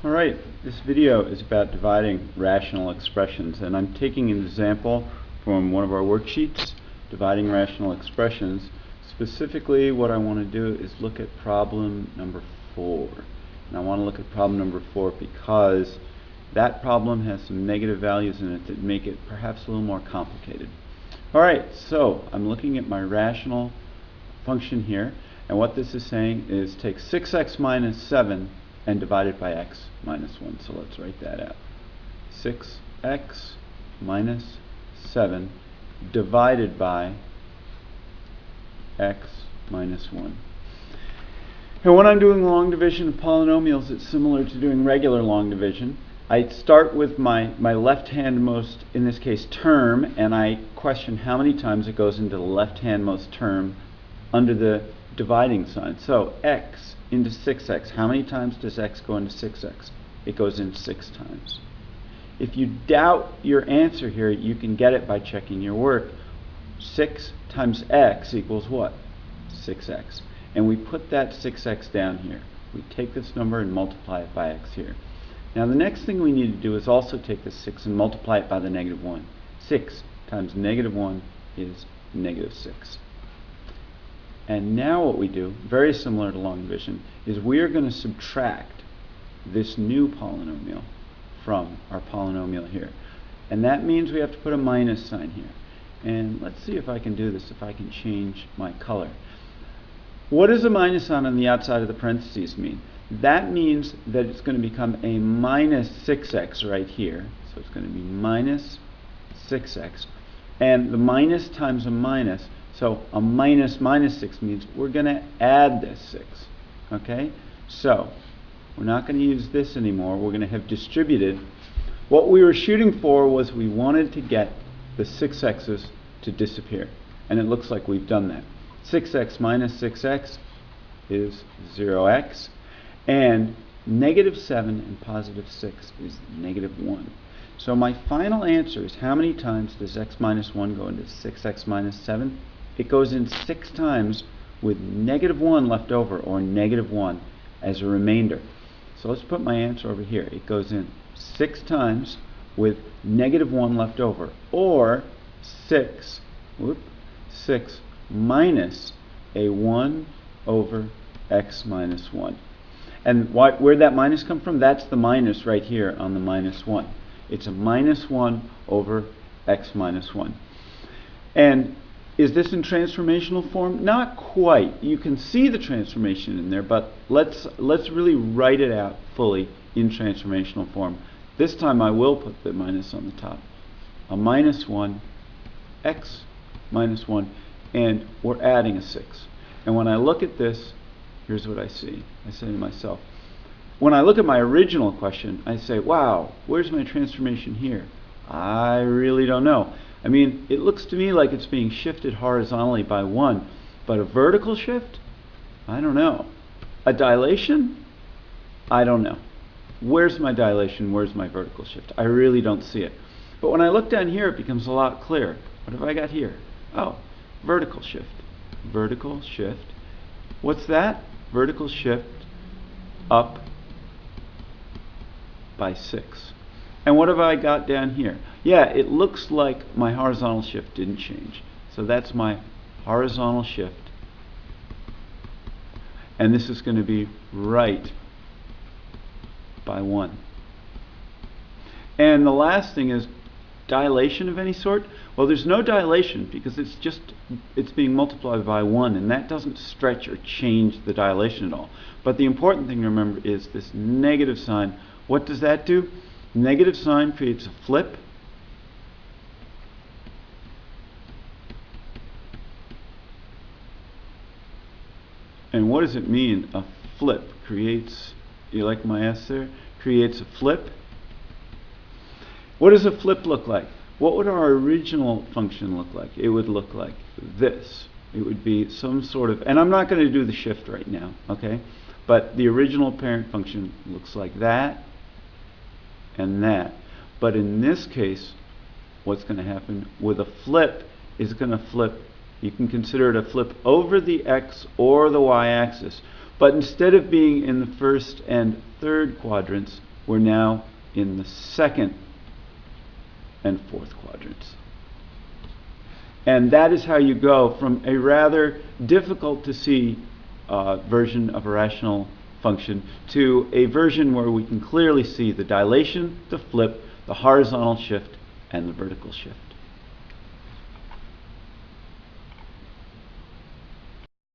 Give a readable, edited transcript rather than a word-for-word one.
Alright, this video is about dividing rational expressions, and I'm taking an example from one of our worksheets, dividing rational expressions. Specifically, what I want to do is look at problem number 4. And I want to look at problem number 4 because that problem has some negative values in it that make it perhaps a little more complicated. Alright, so I'm looking at my rational function here, and what this is saying is take 6x minus 7 and divide it by x minus 1. So let's write that out. 6x minus 7 divided by x minus 1. And when I'm doing long division of polynomials, it's similar to doing regular long division. I start with my left-handmost, in this case, term, and I question how many times it goes into the left-handmost term under the dividing sign. So x into 6x. How many times does x go into 6x? It goes in 6 times. If you doubt your answer here, you can get it by checking your work. 6 times x equals what? 6x. And we put that 6x down here. We take this number and multiply it by x here. Now the next thing we need to do is also take this 6 and multiply it by the negative 1. 6 times negative 1 is negative 6. And now what we do, very similar to long division, is we are going to subtract this new polynomial from our polynomial here. And that means we have to put a minus sign here. And let's see if I can do this, if I can change my color. What does a minus sign on the outside of the parentheses mean? That means that it's going to become a minus 6x right here. So it's going to be minus 6x. And the minus times a minus, so a minus minus 6 means we're going to add this 6. Okay? So we're not going to use this anymore. We're going to have distributed. What we were shooting for was we wanted to get the 6x's to disappear. And it looks like we've done that. 6x minus 6x is 0x. And negative 7 and positive 6 is negative 1. So my final answer is how many times does x minus 1 go into 6x minus 7? It goes in 6 times with negative 1 left over, or negative 1 as a remainder. So let's put my answer over here. It goes in 6 times with negative 1 left over, or 6 minus a 1 over x minus 1. And where'd that minus come from? That's the minus right here on the minus 1. It's a minus 1 over x minus 1. And is this in transformational form? Not quite. You can see the transformation in there, but let's really write it out fully in transformational form. This time I will put the minus on the top. A minus 1, x minus 1, and we're adding a 6. And when I look at this, here's what I see. I say to myself, when I look at my original question, I say, wow, where's my transformation here? I really don't know. I mean, it looks to me like it's being shifted horizontally by 1, but a vertical shift? I don't know. A dilation? I don't know. Where's my dilation? Where's my vertical shift? I really don't see it. But when I look down here, it becomes a lot clearer. What have I got here? Oh, vertical shift. Vertical shift. What's that? Vertical shift up by 6. And what have I got down here? Yeah, it looks like my horizontal shift didn't change. So that's my horizontal shift. And this is going to be right by 1. And the last thing is dilation of any sort. Well, there's no dilation because it's being multiplied by 1, and that doesn't stretch or change the dilation at all. But the important thing to remember is this negative sign. What does that do? Negative sign creates a flip. And what does it mean? A flip creates, you like my S there? Creates a flip. What does a flip look like? What would our original function look like? It would look like this. It would be some sort of, and I'm not going to do the shift right now, okay? But the original parent function looks like that and that. But in this case, what's going to happen with a flip is going to flip. You can consider it a flip over the x or the y axis. But instead of being in the first and third quadrants, we're now in the second and fourth quadrants. And that is how you go from a rather difficult to see version of a rational function to a version where we can clearly see the dilation, the flip, the horizontal shift, and the vertical shift.